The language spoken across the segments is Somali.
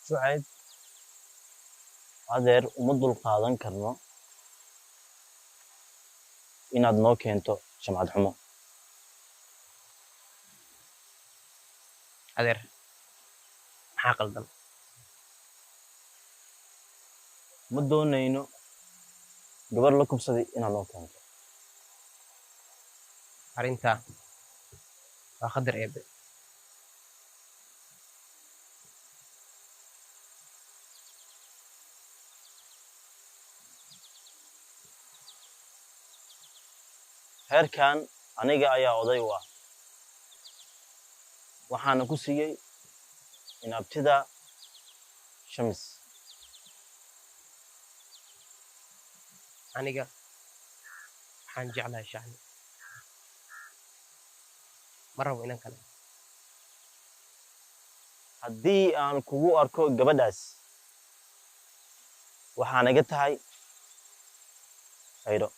سعيد adeer uma dul qaadan karno inaad noo keento shamcad xumo adeer maxaa qaldan ma doonayno gabar la kubsaday inaad noo keento arrintaa waa qadar eebe heerkan aniga ayaa oday u ah waxaana ku siiyey inaabtida shamis aniga waxaan jeclahay shacni ma rabo inan kale haddii aan kugu arko gabadhaas waxaa naga tahay khayro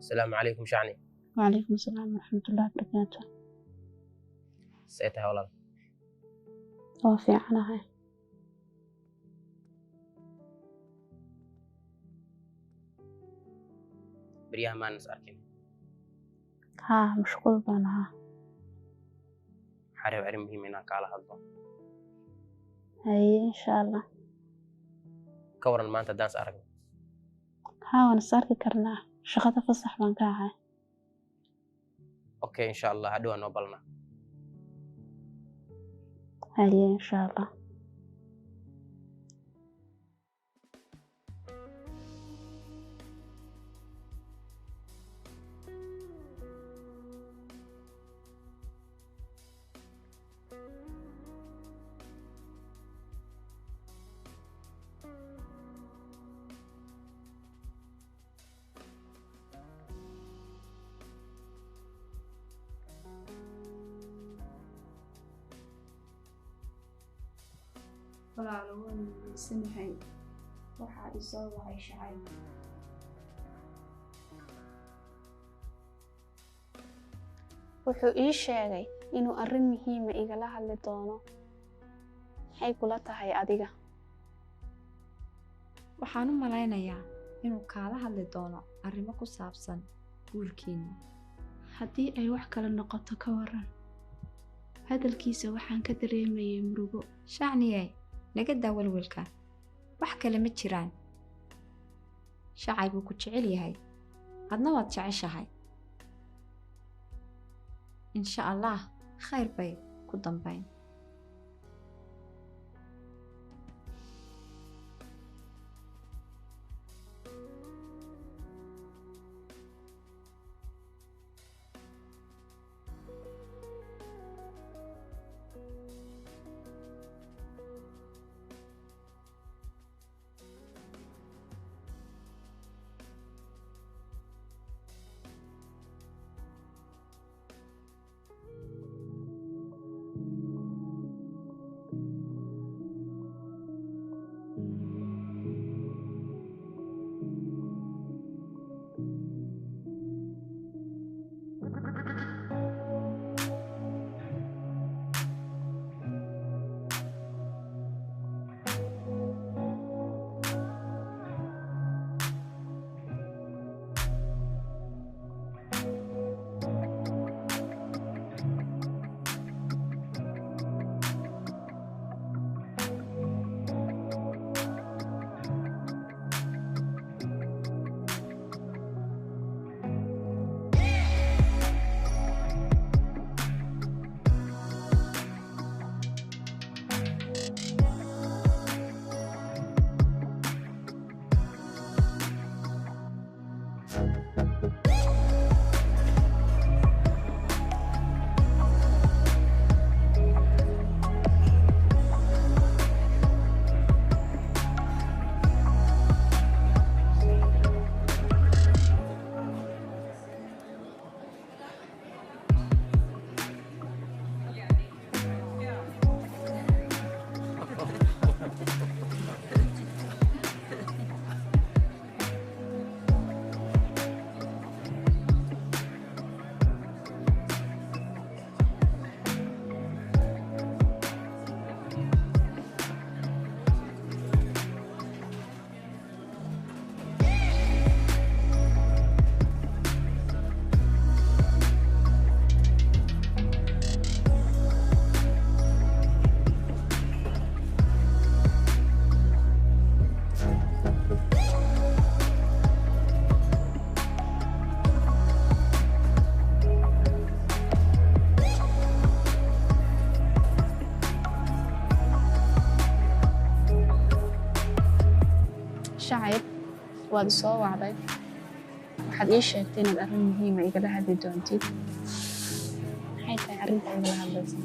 السلام عليكم شعني. وعليكم السلام ورحمة الله وبركاته. سيتها ولا وافي عنها. بريها ما نسألكين. ها مشغول بانها. حارب عرم بهم هناك على هالضوء. هاي إن شاء الله. كورا ما أنت دانس أرقم. ها ونسارك كرنا شغلة فصح بانكاها. أوكي إن شاء الله هدوها نوبلنا. هاي إن شاء الله. walaalo waan sanahay waxa ay soo wacay shacay wuxuu ii sheegay inuu arrin muhiim ah igala hadli doono. maxay kula tahay adiga? waxaan u malaynayaa inuu kaala hadli doono arrimo ku saabsan guurkiina. haddii ay wax kale noqoto ka waran. hadalkiisa waxaan ka dareemayay murugo. shacniyey naga daa walwalka, wax kale ma jiraan. shacay buu ku jecel yahay, adna waad jeceshahay. insha allah khayr bay ku dambayn. waad soo wacday waxaad ii sheegtay inaad arrin muhiima igala hadli doontid maxay tahay arrinta igala hadlaysaa